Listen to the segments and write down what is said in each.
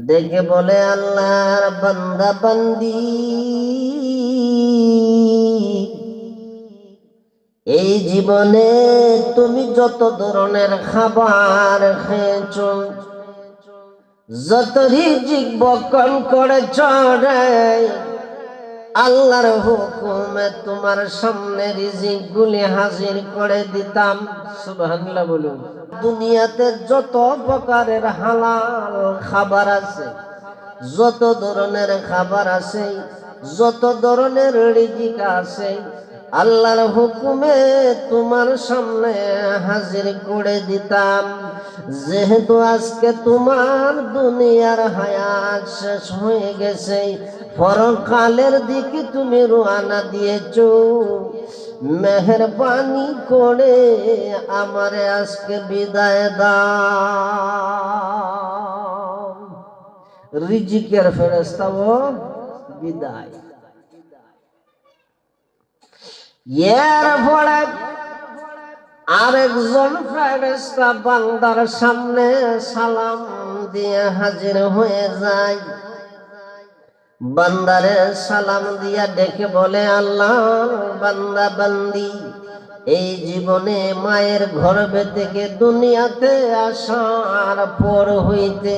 দেখে বলে আল্লাহর বান্দা বান্দি, এই জীবনে তুমি যত ধরনের খাবার খেয়েছ, যত রিজিক বক্ষণ করেছ রে, আল্লাহর হুকুমে তোমার সামনে রিজিক গুলি হাজির করে দিতাম। সুবহানাল্লাহ বলুন। দুনিয়াতে যত প্রকারের হালাল খাবার আছে, যত ধরনের খাবার আছে, যত ধরনের রিজিক আছে, আল্লাহর হুকুমে তোমার সামনে হাজির করে দিতাম। যেহেতু আজকে তোমার দুনিয়ার হায়াত শেষ হয়ে গেছে, পরকালের দিকে তুমি রওনা দিয়েছো, মেহেরবানি করে আমারে আজকে বিদায় দাও। রিজিকের ফেরেশতা ও বিদায়। এর পরে আরেকজন ফেরেশতা বান্দার সামনে সালাম দিয়ে হাজির হয়ে যায়। বান্দারে সালাম দিয়া ডেকে বলে, আল্লাহ বান্দা বান্দি, এই জীবনে মায়ের গর্ভে থেকে দুনিয়াতে আসার পর হইতে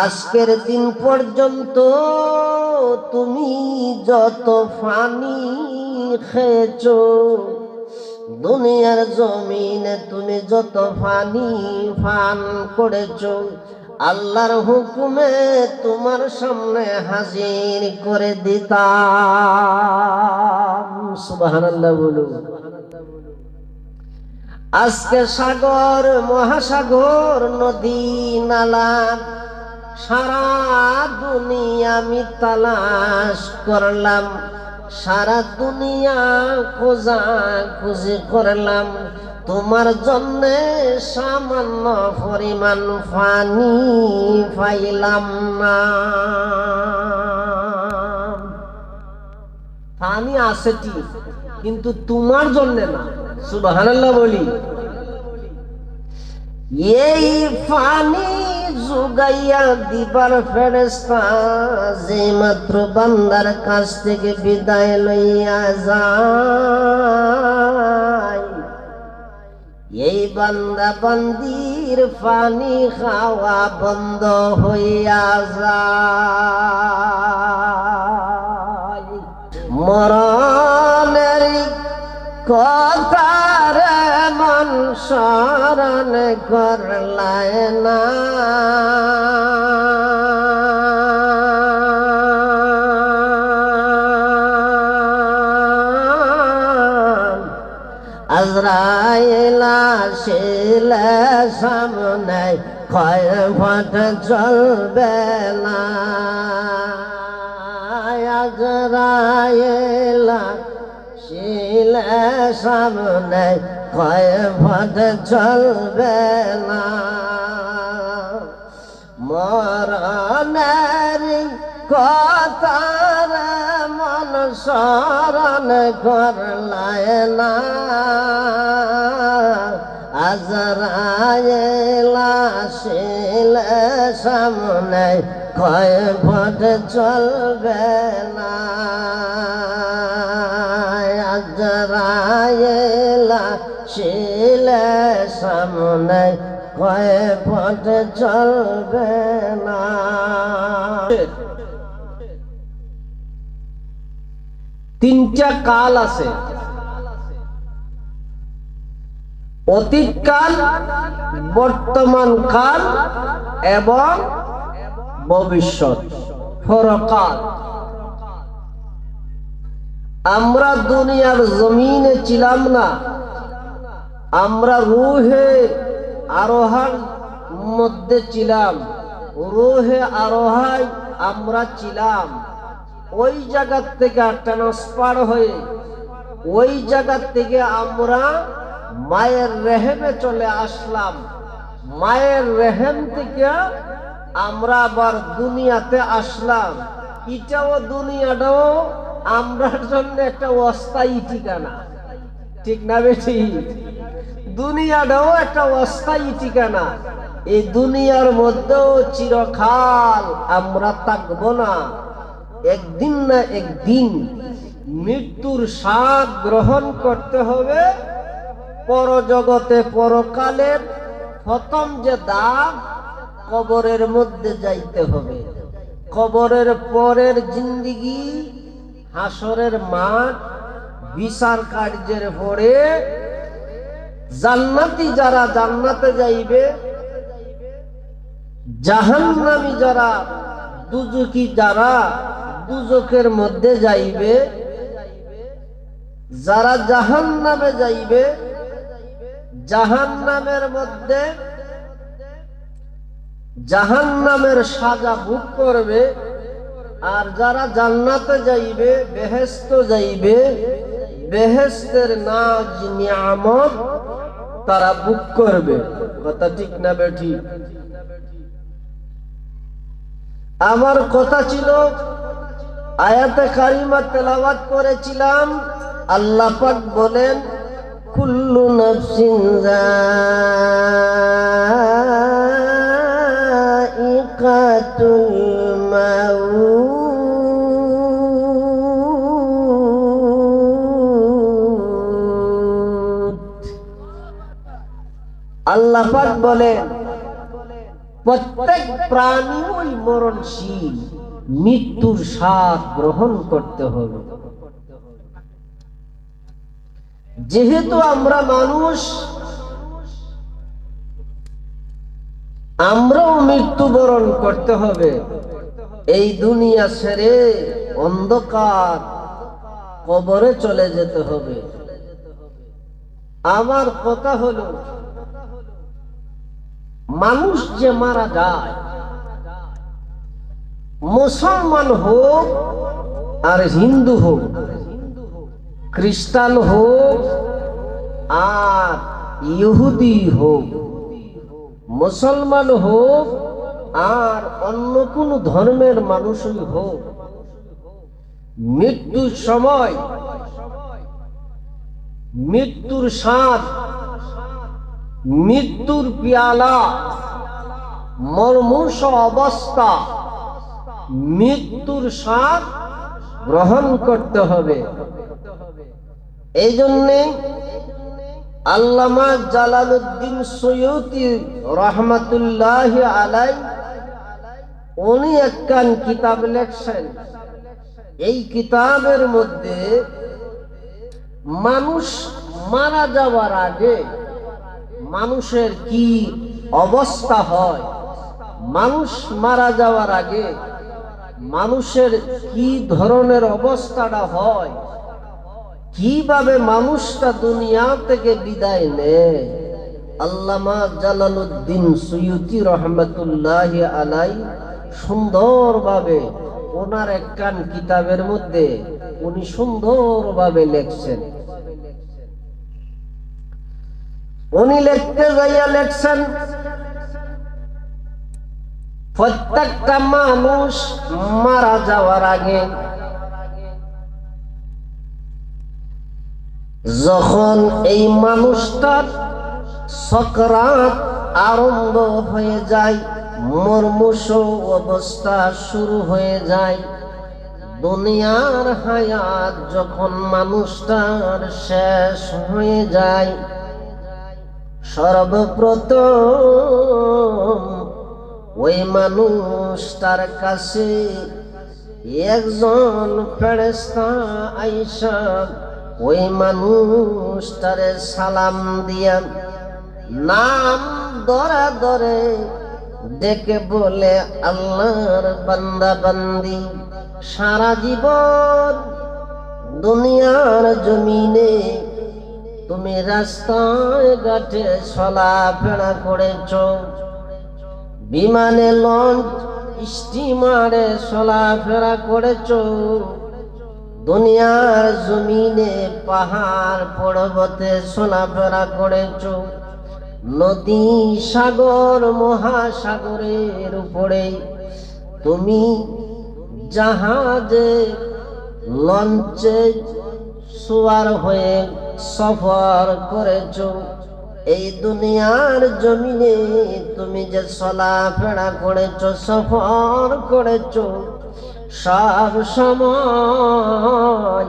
আজকের দিন পর্যন্ত তুমি যত পানি খেয়েছো, দুনিয়ার জমিনে তুমি যত পানি পান করেছো, আল্লাহর হুকুমে তোমার সামনে হাজির করে দিতাম। সুবহানাল্লাহ বলুন। আজকে সাগর মহাসাগর নদী নালা সারা দুনিয়া আমি তালাশ করলাম, সারা দুনিয়া খোঁজা খুঁজি করলাম, তোমার জন্যে সামান্য পরিমাণ পানি পাইলাম না। পানি আছে ঠিক, কিন্তু তোমার জন্য না। সুবহানাল্লাহ বলি। এই পানি জুগাইয়া দিবার ফেরেশতা যে মাত্র বান্দার কাছ থেকে বিদায় লইয়া যায়, এই বান্দা বান্দির পানি খাওয়া বন্ধ হইয়া যায়। মরণের কথার মন স্মরণ করলায় না, আজরাইল আসিলে সামনে কয় ফট চলবে না, আজরাইল আসিলে সামনে কয় ফট চলবে না, মরণের কথার মন স্মরণ করলায় না, আজরাইল আসিলে সামনে কয় ফট চলবে না, আজরাইল আসিলে সামনে কয় ফট চলবে না। তিনটা কাল আছে, অতীত কাল, বর্তমান কাল এবং ভবিষ্যৎ পরকাল। আমরা দুনিয়ার জমিনে ছিলাম না, আমরা রূহে আরোহার মধ্যে ছিলাম, রূহে আরোহায় আমরা ছিলাম। ওই জায়গা থেকে ট্রান্সফার হয়ে ওই জায়গা থেকে আমরা মায়ের রেহেমে চলে আসলাম। মায়ের রেহেম থেকে আমরা আবার দুনিয়াতে আসলাম। এটাও দুনিয়াটাও আমরার জন্য একটা অস্থায়ী ঠিকানা, ঠিক না বেশি? দুনিয়াটাও একটা অস্থায়ী ঠিকানা। এই দুনিয়ার মধ্যেও চিরকাল আমরা থাকবো না। একদিন না একদিন মৃত্যুর স্বাদ গ্রহণ করতে হবে। পরজগতে পরকালের প্রথম যে দাগ, কবরের মধ্যে যাইতে হবে। কবরের পরের জিন্দিগি, হাসরের মাঠ, বিচার কার্যের পরে জান্নাতি যারা জান্নাতে যাইবে, জাহান্নামী যারা, দুজকি যারা দুজকের মধ্যে যাইবে। যারা জাহান্নামে যাইবে, জাহান্নামের মধ্যে জাহান্নামের সাজা ভোগ করবে। আর যারা জান্নাতে যাইবে, বেহেশত যাইবে, বেহেশতের নাজ নিয়ামত তারা ভোগ করবে। কথা ঠিক না বেঠিক? আমার কথা ছিল, আয়াতে কারিমা তেলাওয়াত করেছিলাম। আল্লাহ পাক বলেন, কুল্লু নাফসিন যায়িকাতুল মাউত। আল্লাহ পাক বলেন, প্রত্যেক প্রাণী ওই মরণশীল, মৃত্যুর স্বাদ গ্রহণ করতে হবে। যেহেতু আমরা মানুষ, আমরাও মৃত্যুবরণ করতে হবে। এই দুনিয়া ছেড়ে অন্ধকার কবরে চলে যেতে হবে। আমার কথা হলো, মানুষ যে মারা যায়, মুসলমান হোক আর হিন্দু হোক, খ্রিস্টান হোক আর ইহুদি হোক, মুসলমান হোক আর অন্য কোন ধর্মের মানুষই হোক, মৃত্যুর সময় মৃত্যুর স্বাদ, মৃত্যুর পিয়ালা, মর্মুষ অবস্থা, মৃত্যুর স্বাদ গ্রহণ করতে হবে। এই জন্যে আল্লামা জালালউদ্দিন সৈয়দী রহমাতুল্লাহি আলাইহি উনি একখান কিতাব লেখছেন। এই কিতাবের মধ্যে মানুষ মারা যাওয়ার আগে মানুষের কি অবস্থা হয়, মানুষ মারা যাওয়ার আগে মানুষের কি ধরনের অবস্থাটা হয়, কিভাবে মানুষটা দুনিয়া থেকে বিদায় নেয়, আল্লামা জালালউদ্দিন সৈয়দী রহমাতুল্লাহি আলাইহি সুন্দরভাবে ওনার একখান কিতাবের মধ্যে উনি সুন্দরভাবে লেখছেন। উনি লিখতে যাইয়া লেখছেন, প্রত্যেকটা মানুষ মারা যাওয়ার আগে যখন এই মানুষটার সকরাত আরম্ভ হয়ে যায়, মর্মুষ অবস্থা শুরু হয়ে যায়, দুনিয়ার হায়াত যখন মানুষটার শেষ হয়ে যায়, সর্বপ্রথম ওই মানুষটার কাছে একজন ফেরেশতা আইসা ওই মানুষটারে সালাম দিয়া নাম ধরে ধরে ডেকে বলে, আল্লাহর বান্দা বান্দি, সারা জীবন দুনিয়ার জমিনে তুমি রাস্তায় ঘাটে চলাফেরা করেছ, বিমানে, লঞ্চ, স্টিমারে চলাফেরা করেছ, দুনিয়ার জমিনে পাহাড় পর্বতে চলাফেরা করেছ, নদী, সাগর, মহাসাগরের উপরে তুমি জাহাজে, লঞ্চে সওয়ার হয়ে সফর করেছ। এই দুনিয়ার জমিনে তুমি যে চলাফেরা করেছো, সফর করেছো, সব সময়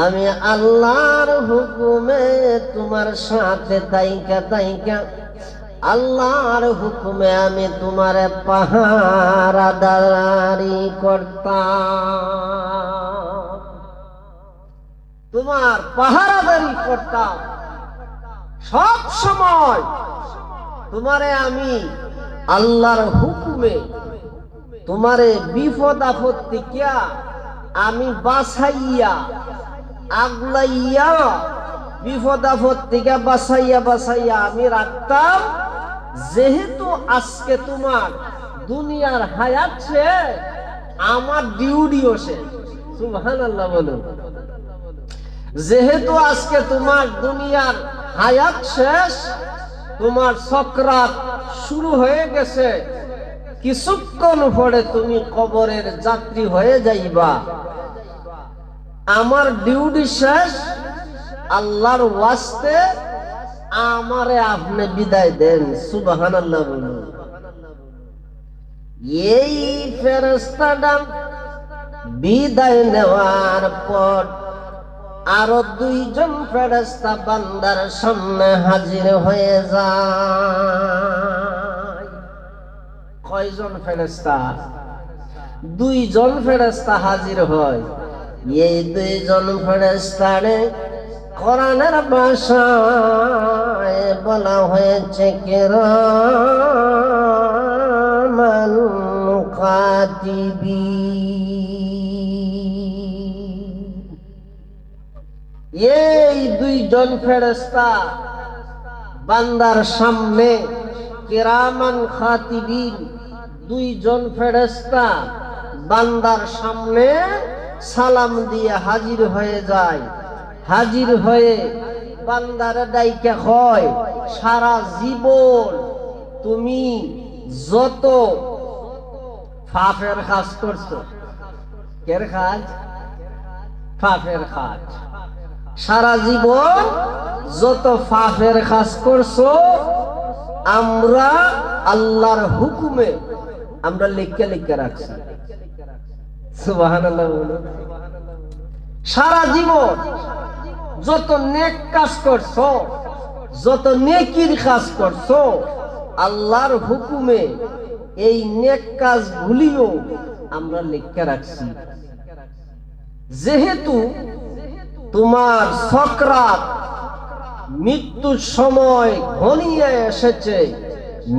আমি আল্লাহর হুকুমে তোমার সাথে তাইকা আল্লাহর হুকুমে আমি তোমার পাহারাদারি করতাম, তোমার পাহারাদারি করতাম। সব সময় তোমারে আমি আল্লাহর হুকুমে তোমারে বিপদ আপদ থেকে আমি বাঁচাইয়া আগলাইয়া, বিপদ আপদ থেকে বাঁচাইয়া আমি রাখতাম। যেহেতু আজকে তোমার দুনিয়ার হায়াত শেষ, আমার ডিউটিও শেষ। সুবহানাল্লাহ বলুন। যেহেতু আজকে তোমার দুনিয়ার হায়াত শেষ, তোমার সকরাত শুরু হয়ে গেছে, কিছুক্ষণ পরে তুমি কবরের যাত্রী হয়ে যাইবা। আমার ডিউটি শেষ, আল্লাহর ওয়াস্তে আমারে আপনি বিদায় দেন। সুবহানাল্লাহ বলুন। এই ফেরেশতাটা বিদায় নেওয়ার পর আরো দুইজন ফেরেশতা বান্দার সামনে হাজির হয়ে যায়। কয়জন ফেরেশতা? দুইজন ফেরেশতা হাজির হয়। এই দুইজন ফেরেশতারে কোরআনের ভাষায় বলা হয়েছে কিরামান কাতিবিন। এই দুইজন ফেরেশতা বান্দার সামনে কিরামান কাতিবিন, দুইজন ফেরেশতা বান্দার সামনে সালাম দিয়ে হাজির হয়ে যায়। হাজির হয়ে বান্দারে ডাইকা হয়, সারা জীবন তুমি যত পাপের কাজ করছো, কের কাজ? পাপের কাজ। সারা জীবন যত পাপের কাজ করছো, আমরা আল্লাহর হুকুমে আমরা লিখে রাখছি। সুবহানাল্লাহ বলুন। সারা জীবন যত নেক কাজ করছো, যত নেকির কাজ করছো, আল্লাহর হুকুমে এই নেক কাজগুলিও আমরা লিখে রাখছি। যেহেতু তোমার সকরাত মৃত্যুর সময় ঘনিয়ে এসেছে,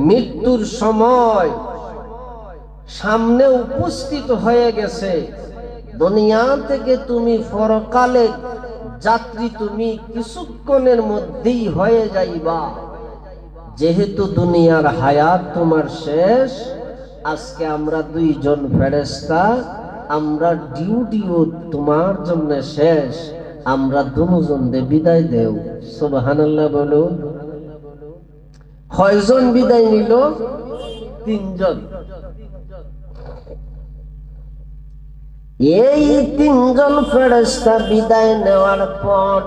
মৃত্যুর সময় সামনে উপস্থিত হয়ে গেছে, দুনিয়া থেকে তুমি পরকালে যাত্রী তুমি কিছুক্ষণের মধ্যেই হয়ে যাইবা। যেহেতু দুনিয়ার হায়াত তোমার শেষ, আজকে আমরা দুইজন ফেরেশতা, আমরা ডিউটিও তোমার জন্য শেষ, আমরা দুজনে বিদায় দেও। সুবহানাল্লাহ বলুন। কয়জন বিদায় নিল? তিনজন। এই তিনজন ফেরেশতা বিদায় নেওয়ার পর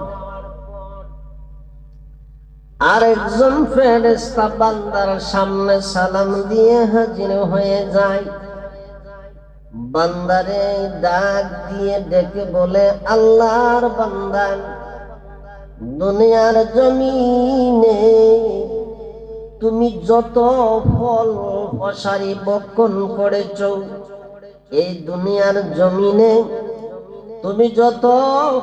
আরেকজন ফেরেশতা বান্দার সামনে সালাম দিয়ে হাজির হয়ে যায়। বান্দারে ডাক দিয়ে ডেকে বলে, আল্লাহর বান্দা, দুনিয়ার জমিনে তুমি যত ফল ফসারি বক্ষণ করেছ, এই দুনিয়ার জমিনে তুমি যত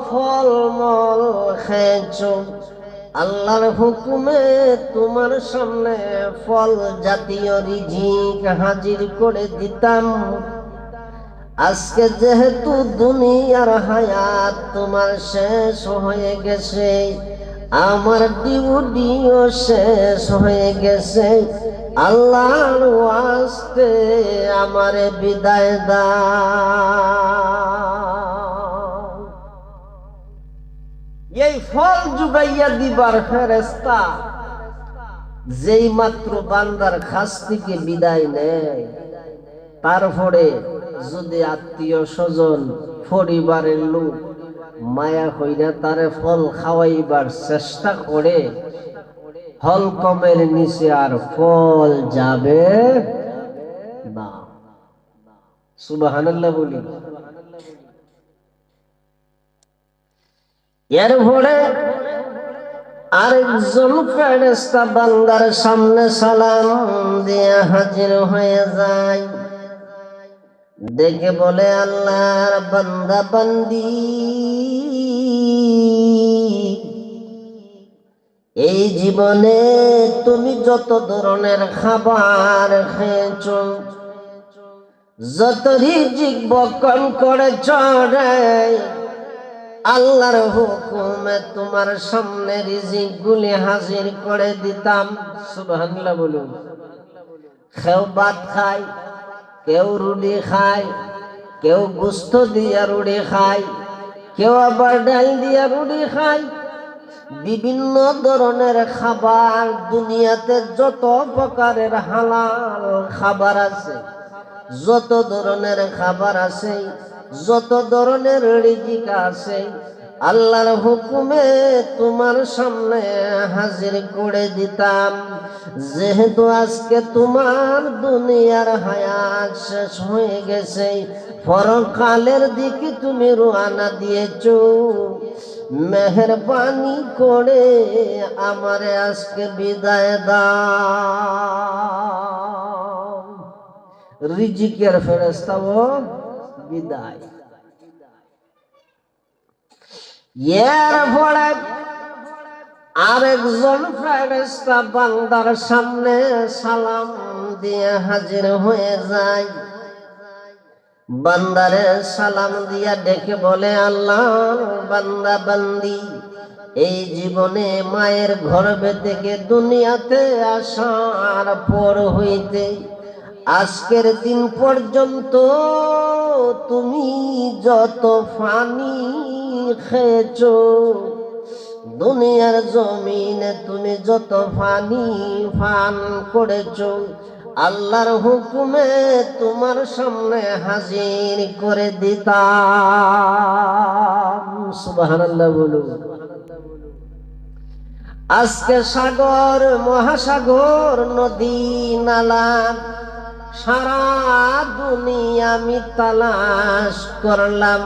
ফল মল খেয়েছ, আল্লাহর হুকুমে তোমার সামনে ফল জাতীয় রিজিক হাজির করে দিতাম। আজকে যেহেতু দুনিয়ার হায়াত তোমার শেষ হয়ে গেছে, আমার ডিউটিও শেষ হয়ে গেছে, আল্লাহর ওয়াস্তে আমারে বিদায় দাও। এই ফল জুগাইয়া দিবার ফেরেশতা যেই মাত্র বান্দার কাছ থেকে বিদায় নেয়, তারপরে যদি আত্মীয় স্বজন পরিবারের লোক মায়া হইয়া তারে ফল খাওয়াইবার চেষ্টা করে, হলকমের নিচে আর ফল যাবে না। সুবহানাল্লাহ বলি। এরপরে আরেকজন ফেরেশতা বান্দার সামনে সালাম দিয়ে হাজির হয়ে যায়। দেখে বলে, আল্লাহর বান্দা বান্দি, এই জীবনে তুমি যত ধরনের খাবার খেয়েছ, যত রিজিক বক্ষণ করেছ রে, আল্লাহর হুকুমে তোমার সামনে রিজিক গুলি হাজির করে দিতাম। সুবহানাল্লাহ বলুন। কেউ ভাত খায়, কেউ রুটি খায়, কেউ গোস্ত দিয়া রুটি খায়, কেউ আবার ডাল দিয়া রুটি খায়। বিভিন্ন ধরনের খাবার, দুনিয়াতে যত প্রকারের হালাল খাবার আছে, যত ধরনের খাবার আছে, যত ধরনের রিজিক আছে, আল্লাহর হুকুমে তোমার সামনে হাজির করে দিতাম। যেহেতু আজকে তোমার দুনিয়ার হায়াত শেষ হয়ে গেছে, পরকালের দিকে তুমি রওনা দিয়েছো, মেহেরবানি করে আমারে আজকে বিদায় দাও। রিজিকের ফেরেশতা ও বিদায়। এরপরে আরেকজন ফেরেশতা বান্দার সামনে সালাম দিয়ে হাজির হয়ে যায়। বান্দারে সালাম দিয়া ডেকে বলে, আল্লাহ বান্দা বান্দি, এই জীবনে মায়ের গর্ভে থেকে দুনিয়াতে আসার পর হইতে আজকের দিন পর্যন্ত তুমি যত পানি খেয়েছো, দুনিয়ার জমিনে তুমি যত পানি পান করেছো, আল্লাহর হুকুমে তোমার সামনে হাজির করে দিতাম। সুবহানাল্লাহ বলুন। আজকে সাগর, মহাসাগর, নদী, নালা, সারা দুনিয়া আমি তালাশ করলাম,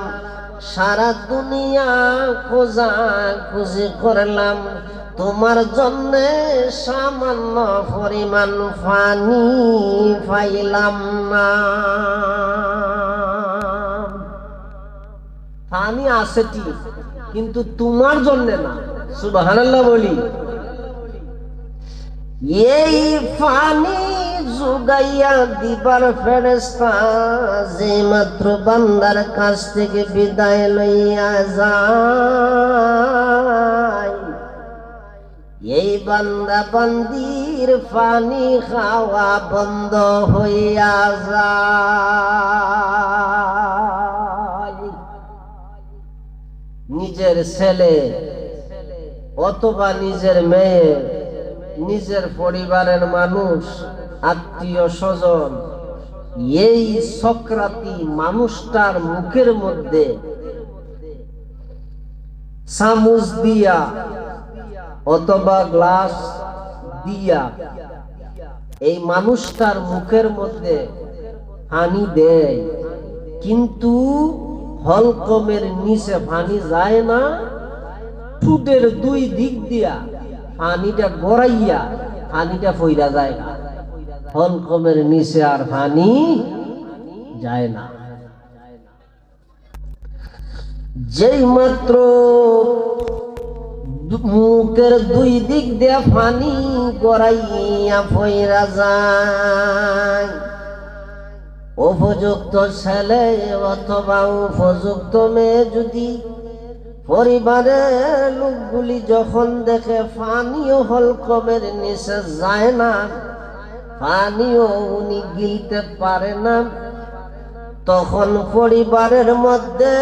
সারা দুনিয়া খোঁজাখুঁজি করলাম, তোমার জন্যে সামান্য পরিমাণ পানি পাইলাম না। পানি আছে ঠিক, কিন্তু তোমার জন্যে না। সুবহানাল্লাহ বলি। এই পানি জুগাইয়া দিবার ফেরেশতা যে মাত্র বান্দার কাছ থেকে বিদায় লইয়া যায়, এই বান্দা বান্দির পানি খাওয়া বন্ধ হইয়া যায়। নিজের ছেলে অথবা নিজের মেয়ে, নিজের পরিবারের মানুষ, আত্মীয় স্বজন, এই সক্রাতি মানুষটার মুখের মধ্যে চামচ দিয়া অথবা গ্লাস দিয়া এই মানুষটার মুখের মধ্যে পানি দেয়, কিন্তু হলকমের নিচে পানি যায় না। ঠোঁটের দুই দিক দিয়া পানিটা গড়াইয়া পানিটা ফইরা যায় না, হলকমের নিচে আর পানি যায় না। যেই মাত্র মুখের দুই দিক দিয়ে পানি গড়াইয়া ফইরা যায়, উপযুক্ত ছেলে অথবা উপযুক্ত মেয়ে যদি পরিবারের লোকগুলি যখন দেখে পানিও হলকমের নিচে যায় না, পানিও উনি গিলতে পারে না, তখন পরিবারের মধ্যে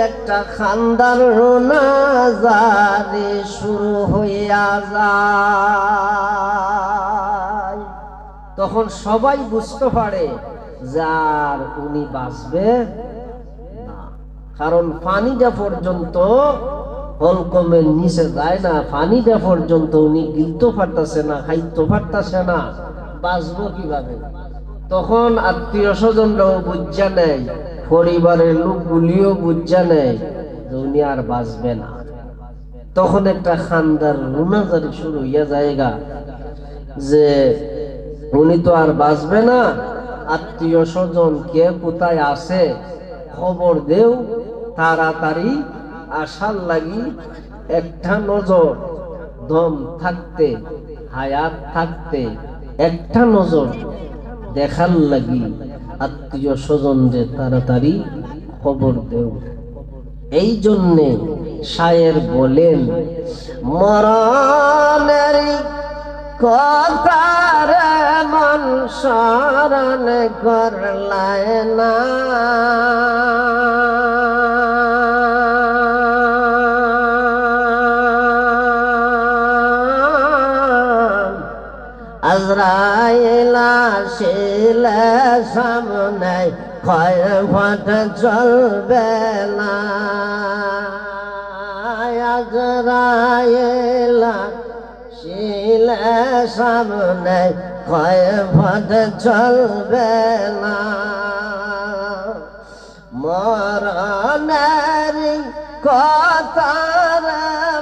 একটা খান্দার রোনাজারি শুরু হইয়া যায়। তখন সবাই বুঝতে পারে যার উনি বাঁচবে না, কারণ পানিটা পর্যন্ত হলকমের নিচে যায় না, পানিটা পর্যন্ত উনি গিলতে পারতেছে না, খাইতে পারতেছে না, বাঁচবো কিভাবে? তখন আত্মীয় স্বজনরাও বুঝা নেয়, পরিবারের লোকগুলিও বুঝা নেয় যে উনি আর বাঁচবে না। তখন একটা খান্দার রুনাজারি শুরু হইয়া জায়গা যে উনি তো আর বাঁচবে না, আত্মীয় স্বজন কে কোথায় আছে খবর দেও, তাড়াতাড়ি আসার লাগি। একটা নজর দম থাকতে হায়াত থাকতে একটা নজর দেখার লাগি আত্মীয় স্বজনদের তাড়াতাড়ি খবর দেও। এই জন্যে শায়ের বলেন, মরণের কথার মন স্মরণ করলায় না, আজরাইল আসিলে সামনে ক্ষয় ফট চলবে না, আজরাইল আসিলে সামনে ক্ষয় ফট চলবে না, মরণের কথার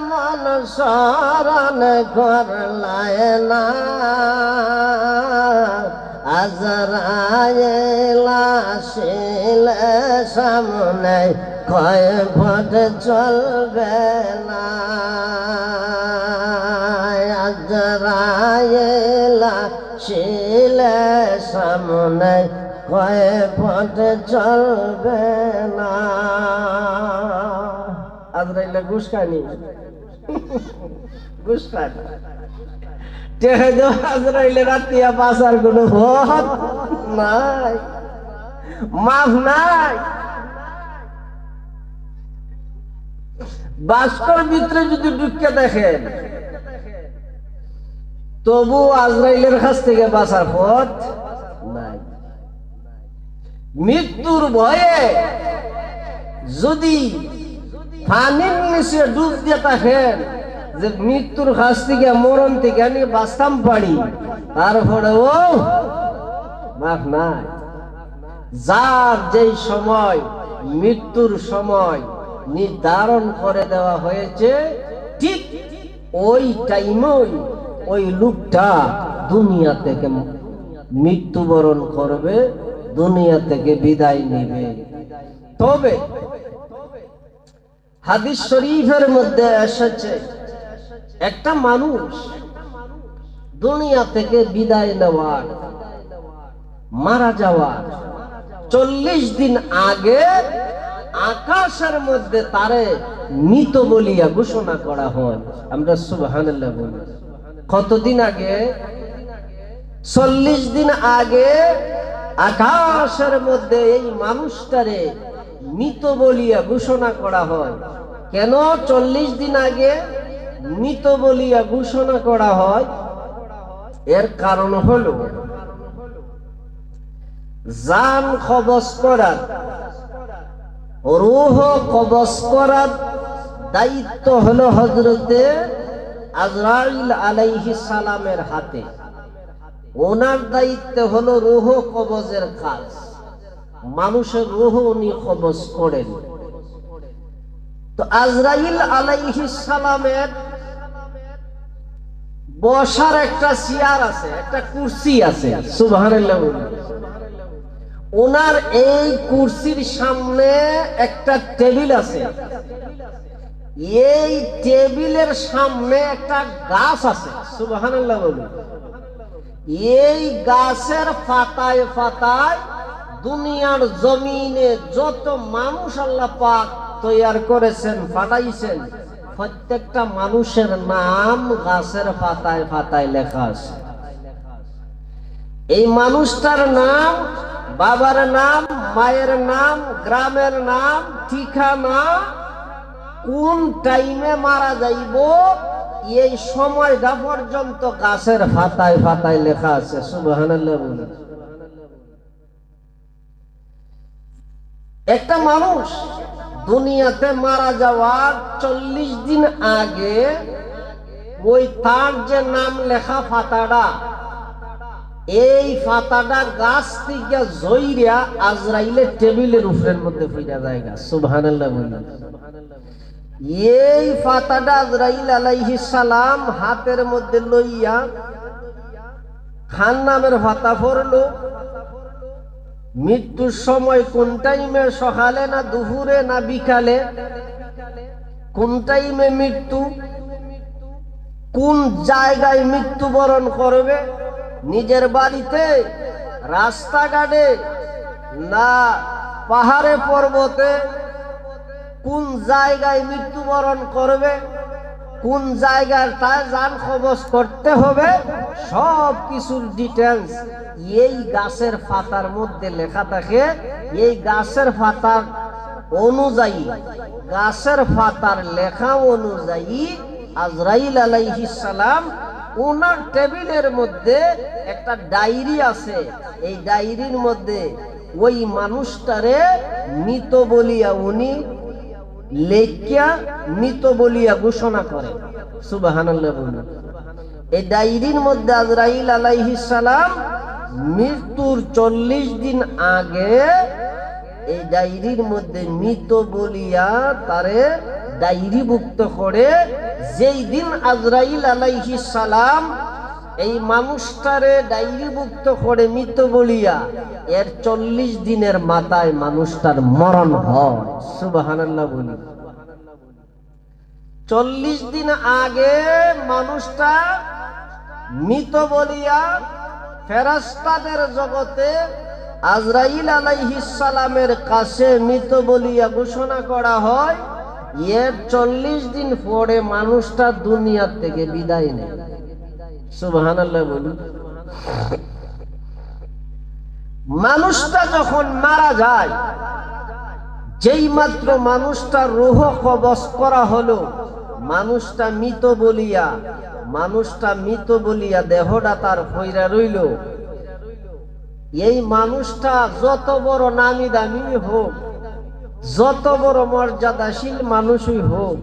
মন স্মরণ করলায় না, আজরাইল আসিলে সামনে ক্ষয় ফট চলবে না, আজরাইল আসিলে সামনে ক্ষয় ফট চলবে না। আজরাইলে ঘুষ খায়নি, ঘুষ খায় না, আজরাইলে রাতিয়া বাঁচার কোনো ভয় নাই, মাফ নাই। বাস্কর ভিতরে যদি ঢুকে দেখেন তবু আজরাইলের কাছ থেকে বাঁচার পথ নাই। মৃত্যুর ভয়ে যদি পানির নিচে ডুব দিয়ে থাকেন যে মৃত্যুর কাছ থেকে মরণ থেকে আমি বাঁচতাম পারি, তারপরে ও মাফ নাই। যার যেই সময় মৃত্যুর সময় নির্ধারণ করে দেওয়া হয়েছে, ঠিক ওই টাইমই ওই লোকটা দুনিয়া থেকে মৃত্যুবরণ করবে, দুনিয়া থেকে বিদায় নেবে। তবে হাদিস শরীফের মধ্যে এসেছে একটা মানুষ দুনিয়া থেকে বিদায় নেওয়ার, মারা যাওয়ার 40 দিন আগে আকাশের মধ্যে তারে মৃত বলিয়া ঘোষণা করা হয়। আমরা সুবহানাল্লাহ বলি। কতদিন আগে? 40 দিন আগে আকাশের মধ্যে এই মানুষটারে মৃত বলিয়া ঘোষণা করা হয়। কেন 40 দিন আগে মৃত বলিয়া ঘোষণা করা হয়? এর কারণ হলো জান কবজ করার, রূহ কবজ করার দায়িত্ব হলো হযরতে আজরাইল আলাইহিস সালামের হাতে। ওনার দায়িত্ব হলো রূহ কবজের কাজ। মানুষের রূহ উনি কবজ করেন। তো আজরাইল আলাইহিস সালামের বসার একটা চেয়ার আছে, একটা কুরসি আছে। সুবহানাল্লাহ। ওনার এই কুরসির সামনে একটা টেবিল আছে, এই টেবিলের সামনে একটা গাছ আছে। সুবহানাল্লাহ বলুন। এই গাছের পাতায় পাতায় দুনিয়ার জমিনে যত মানুষ আল্লাহ পাক তৈয়ার করেছেন, পাঠাইছেন, প্রত্যেকটা মানুষের নাম গাছের পাতায় পাতায় লেখা আছে। এই মানুষটার নাম, বাবার নাম, মায়ের নাম, গ্রামের নাম, ঠিকানা, কোন টাইমে মারা যাইব, এই সময়টা পর্যন্ত গাছের পাতায় পাতায় লেখা আছে। সুবহানাল্লাহ বলুন। একটা মানুষ দুনিয়াতে মারা যাওয়ার 40 দিন আগে ওই তার যে নাম লেখা ফাতাটা, এই ফাতাটা গাছ থেকে জইরা আজরাইলের টেবিলের উপরের মধ্যে ফিরা জায়গা। সুবহানাল্লাহ বলি। এই ফাতাটা আজরাইল আলাইহিস সালাম হাতের মধ্যে লইয়া খান নামের ফাতা পড়লো। মৃত্যুর সময় কোন টাইমে, সকালে না দুপুরে না বিকালে, কোন টাইমে মৃত্যু, কোন জায়গায় মৃত্যুবরণ করবে, নিজের বাড়িতে, রাস্তাঘাটে না পাহাড়ে পর্বতে, কোন জায়গায় মৃত্যুবরণ করবে, কোন জায়গায় তার জান কবজ করতে হবে, সব কিছুর ডিটেলস এই গাছের পাতার মধ্যে লেখা থাকে। এই গাছের পাতার অনুযায়ী, গাছের পাতার লেখা অনুযায়ী আজরাইল আলাইহিস সালাম ওনার টেবিলের মধ্যে একটা ডায়েরি আছে। এই ডায়েরির মধ্যে ওই মানুষটারে মৃত বলিয়া উনি লেখিয়া মৃত বলিয়া ঘোষণা করেন। সুবহানাল্লাহ বলুন। এই ডায়েরির মধ্যে আজরাইল আলাইহিস সালাম মৃত্যুর 40 দিন আগে এই ডায়েরির মধ্যে মৃত বলিয়া তারে ডায়েরিভুক্ত করে। যেই দিন আজরাইল আলাইহিস সালাম এই মানুষটারে ডায়েরিভুক্ত করে মৃত বলিয়া, এর 40 দিনের মাথায় মানুষটার মরণ হয়। সুবহানাল্লাহ বলি। 40 দিন আগে মানুষটা মৃত বলিয়া ফেরেশতাদের জগতে আজরাইল আলাইহিস সালামের কাছে মৃত বলিয়া ঘোষণা করা হয়। এর 40 দিন পরে মানুষটা দুনিয়া থেকে বিদায় নেয়। সুবহানাল্লাহ বলি। মানুষটা যখন মারা যায়, যেই মাত্র মানুষটা রূহ কবজ করা হলো, মানুষটা মৃত বলিয়া দেহটা তার পইরা রইল। এই মানুষটা যত বড় নামি দামি হোক, যত বড় মর্যাদাশীল মানুষই হোক,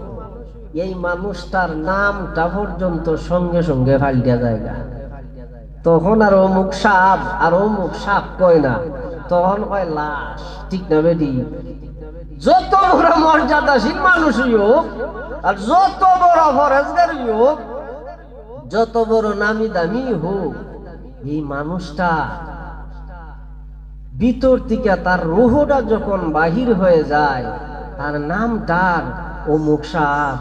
এই মানুষটার নামটা পর্যন্ত সঙ্গে সঙ্গে ফাইলটা জায়গা। তখন আর অমুক সাপ আর অমুক সাপ কয় না, তখন কয় লাশ। ঠিক না বেটি? যত বড় মর্যাদাশীল মানুষই হোক, আর যত বড় ফরেজগারই হোক, যত বড় নামি দামি হোক, এই মানুষটা ভিতর থেকে তার রূহটা যখন বাহির হয়ে যায়, তার নামটার অমুক সাপ,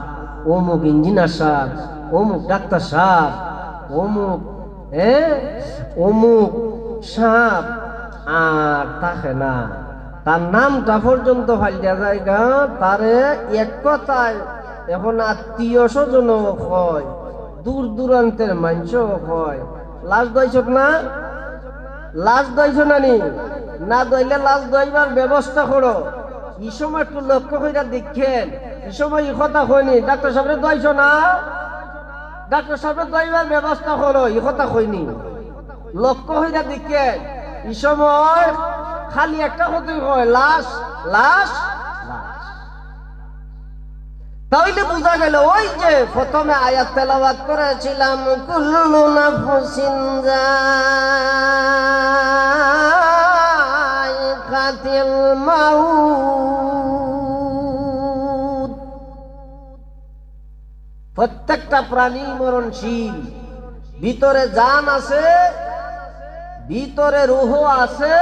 অমুক ইঞ্জিনিয়ার সাপ, অমুক ডাক্তার সাপ, অমুক অমুক সাপ আর থাকে না। তার নামটা পর্যন্ত ফাইলটা জায়গা। তারে এক কথায় এখন আত্মীয় স্বজন হয়, দূর দূরান্তের মানুষও হয়, লাশ দইছ না, লাশ দইছ নানি, না দইলে লাশ দইবার ব্যবস্থা করো। এই সময় একটু লক্ষ্য করে দেখেন, এই সময় এই কথা হয়নি, ডাক্তার সাহেব দইছ না, ডাক্তার সাহেব দইবার ব্যবস্থা করো, এই কথা হয়নি। লক্ষ্য হইয়া দেখেন, এই সময় খালি একটা কথাই হয়, লাশ লাশ লাশ। তাহলে বোঝা গেল ওই যে প্রথমে আয়াত তেলাওয়াত করেছিলাম, কুল্লু নাফসিন যায়িকাতুল মাউত, প্রত্যেকটা প্রাণী মরণশীল। ভিতরে জান আছে, ভিতরে রূহ আছে,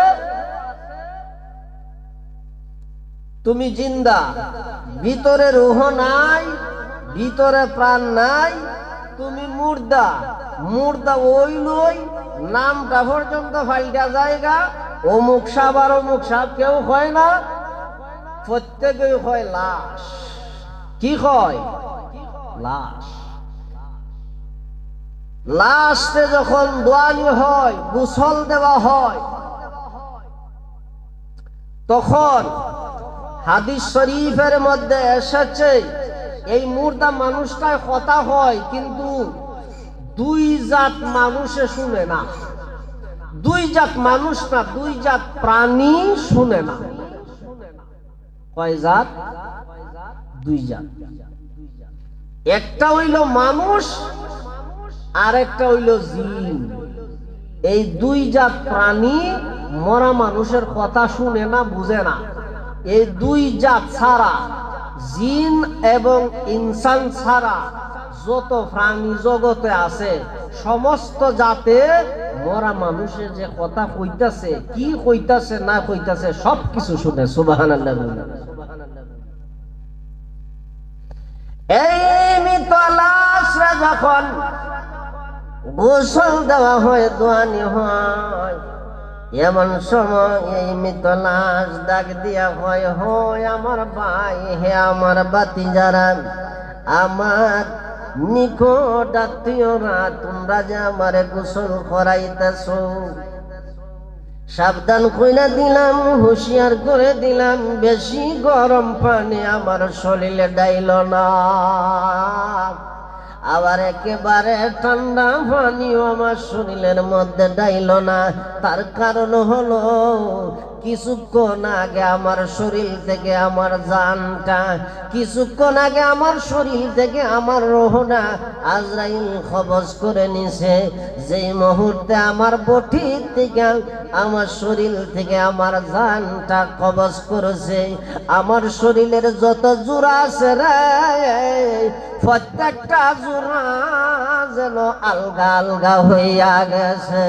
তুমি জিন্দা। ভিতরে রূহ নাই, ভিতরে প্রাণ নাই, তুমি মুর্দা। মুর্দা ওই লই, নামটা পর্যন্ত ফাইলটা জায়গা। অমুক সাপ আর অমুক সাপ কেউ হয় না, প্রত্যেকেই হয় লাশ। কি হয়? লাশ। লাশে যখন দোয়ানি হয়, গোসল দেওয়া হয়, তখন হাদিস শরীফের মধ্যে এসেছে এই মুর্দা মানুষটার কথা হয়, কিন্তু দুই জাত মানুষে শুনে না। দুই জাত মানুষ না, দুই জাত প্রাণী শুনে না। কয় জাত? দুই জাত। একটা হইল মানুষ আর একটা হইল জিন। এই দুই জাত প্রাণী মরা মানুষের কথা শুনে না, বুঝে না। এই দুই জাত ছাড়া, জিন এবং ইনসান ছাড়া যত প্রাণী জগতে আছে সমস্ত জাতে মরা মানুষের যে কথা কইতাছে, কি কইতাছে না কইতাছে সবকিছু শুনে। সুবহানাল্লাহ। এই মৃত লাশে যখন গোসল দেওয়া হয়, দোয়ানি হয়, এমন সময় এই মৃত লাশ ডাক দিয়া হয়, হয় আমার ভাই, হে আমার বাতিজারা, আমার নিকট আত্মীয়রা, তোমরা যে আমারে গোসল করাইতেছ, সাবধান কইরা দিলাম, হুঁশিয়ার করে দিলাম, বেশি গরম পানি আমার শরীরে ডাইল না, আবার একেবারে ঠান্ডা পানিও আমার শরীরের মধ্যে ডাইল না। তার কারণ হলো কিছুক্ষণ আগে আমার শরীর থেকে আমার জানটা, কিছুক্ষণ আগে আমার শরীর থেকে আমার রোহটা আজরাইল কবজ করে নিছে। যেই মুহূর্তে আমার বটি থেকে, আমার শরীর থেকে আমার জানটা কবজ করেছে, আমার শরীরের যত জোড়া আছে রে, প্রত্যেকটা জোড়া যেন আলগা আলগা হইয়া গেছে।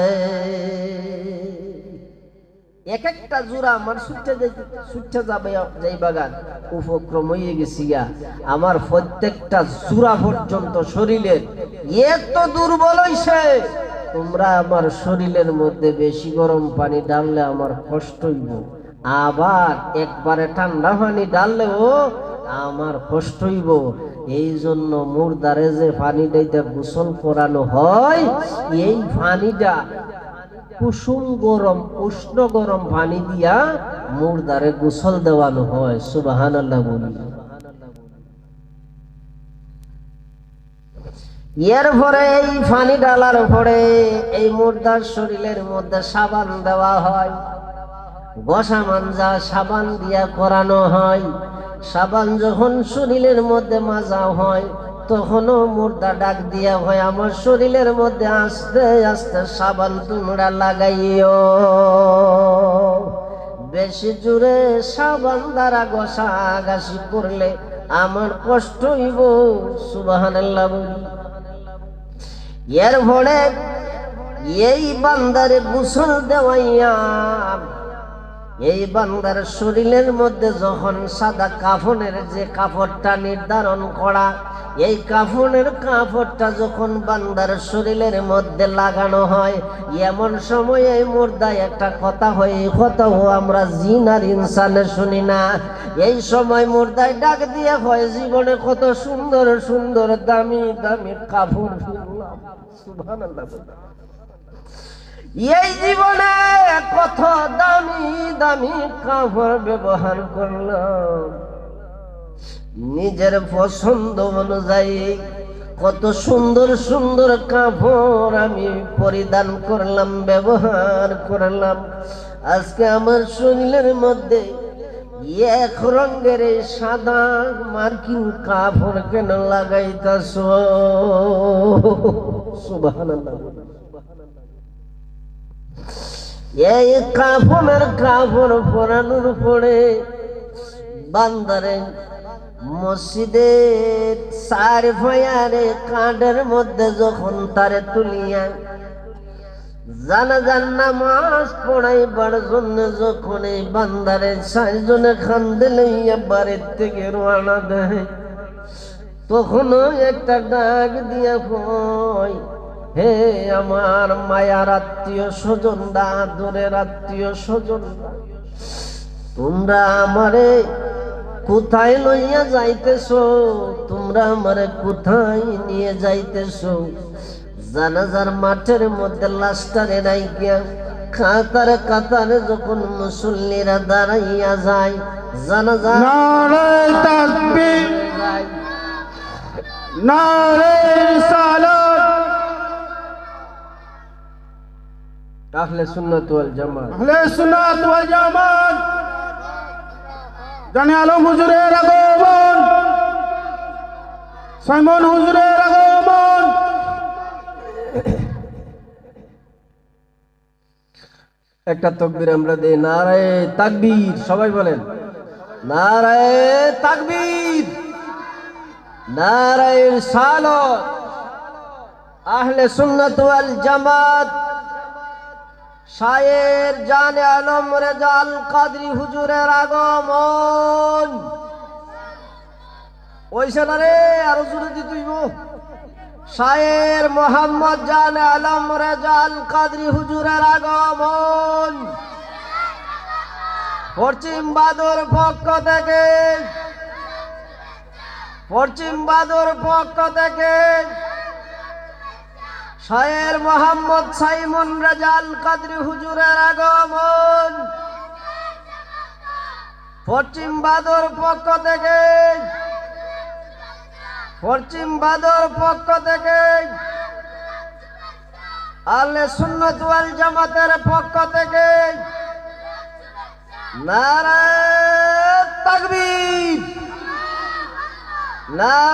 এক একটা জোড়া আমার ছুটে যাবে যেই বাগান উপক্রম হয়ে গেছি গা। আমার প্রত্যেকটা জোড়া পর্যন্ত শরীরের এত দুর্বল হইছে, তোমরা আমার শরীরের মধ্যে বেশি গরম পানি ডাললে আমার কষ্ট হইব, আবার একবারে ঠান্ডা পানি ডাললেও আমার কষ্ট হইব। এই জন্য মুর্দারে যে পানি দিতে গোসল করানো হয়, এই পানিটা কুসুম গরম, উষ্ণ গরম পানি দিয়া মুর্দারে গোসল দেওয়ানো হয়। সুবহানাল্লাহ বলি। এরপরে এই পানি ডালার পরে এই মুর্দার শরীরের মধ্যে সাবান দেওয়া হয়, ঘষা মাজা সাবান দিয়া করানো হয়। সাবান যখন শরীরের মধ্যে মাজা হয়, তখনও মুর্দা ডাক দিয়া হয়, আমার শরীরের মধ্যে আস্তে আস্তে সাবান তোমরা লাগাইও। বেশি জোরে সাবান দ্বারা ঘষাঘষি করলে আমার কষ্ট হইব। সুবহানাল্লাহ বলি। এর পরে এই বান্দারে গোসল দেওয়াইয়া, এই বান্দার শরীরের মধ্যে যখন সাদা কাফনের যে কাপড়টা নির্ধারণ করা, এই কাফনের কাপড়টা যখন বান্দার শরীরের মধ্যে লাগানো হয়, এমন সময় এই মুর্দায় একটা কথা হয়, এই কথাও আমরা জিন আর ইনসানে শুনি না। এই সময় মুর্দায় ডাক দিয়ে হয়, জীবনে কত সুন্দর সুন্দর দামি দামি কাপড় কিনলাম। সুবহানাল্লাহ। এই জীবনে কত দামি দামি কাপড় ব্যবহার করলাম, নিজের পছন্দ অনুযায়ী কত সুন্দর সুন্দর কাপড় আমি পরিধান করলাম, ব্যবহার করলাম। আজকে আমার শরীরের মধ্যে এক রঙের সাদা মার্কিন কাপড় কেন লাগাইতাছ? সুবহানাল্লাহ। এই কাফনের কাপড় পরানোর পরে বান্দারে মসজিদের চার ভয়ারে কাঁধের মধ্যে যখন তারে তুলিয়া জানাজার নামাজ পড়াইবার জন্য যখন এই বান্দারে চারজনে কান্দে লইয়া বাড়ির থেকে রওনা দেয়, তখনও একটা ডাক দিয়া কয়, হে আমার মায়ার আত্মীয় স্বজনরা, দূরের আত্মীয় স্বজনরা, তোমরা আমারে কোথায় লইয়া যাইতেছ? তোমরা আমারে কোথায় নিয়ে যাইতেছ? জানাজার মাঠের মধ্যে লাশটারে রাইখিয়া কাতারে কাতারে যখন মুসল্লিরা দাঁড়াইয়া যায়, জানাজা নারে তাকবীর, নারে রিসালাত, আহলে সুন্নাত ওয়াল জামাত, আহলে সুন্নাত ওয়াল জামাত। জানে আলম হুজুরের আগমন, সাইমন হুজুরের আগমন। একটা তাকবীর আমরা দেই, নারায়ে তাকবীর, সবাই বলেন নারায়ে তাকবীর, নারায়ে রিসালাত। আহলে সুন্নাত ওয়াল জামাত শায়ের জানে আলম রেজা আল কাদরি হুজুরের আগমন। ওইসে না রে, আরো জোরে দিতেইব। শায়ের মোহাম্মদ জানে আলম রেজা আল কাদরি হুজুরের আগমন। পশ্চিম বাদুর পক্ষ থেকে, পশ্চিম বাদুর পক্ষ থেকে শায়ের মোহাম্মদ সাইমন রেজা আল কাদরি হুজুরের আগমন। পশ্চিম বাদুর পক্ষ থেকে, পশ্চিম বাদুর পক্ষ থেকে আহলে সুন্নাত ওয়াল জামাতের পক্ষ থেকে নারায়ে তাকবীর, নারায়ে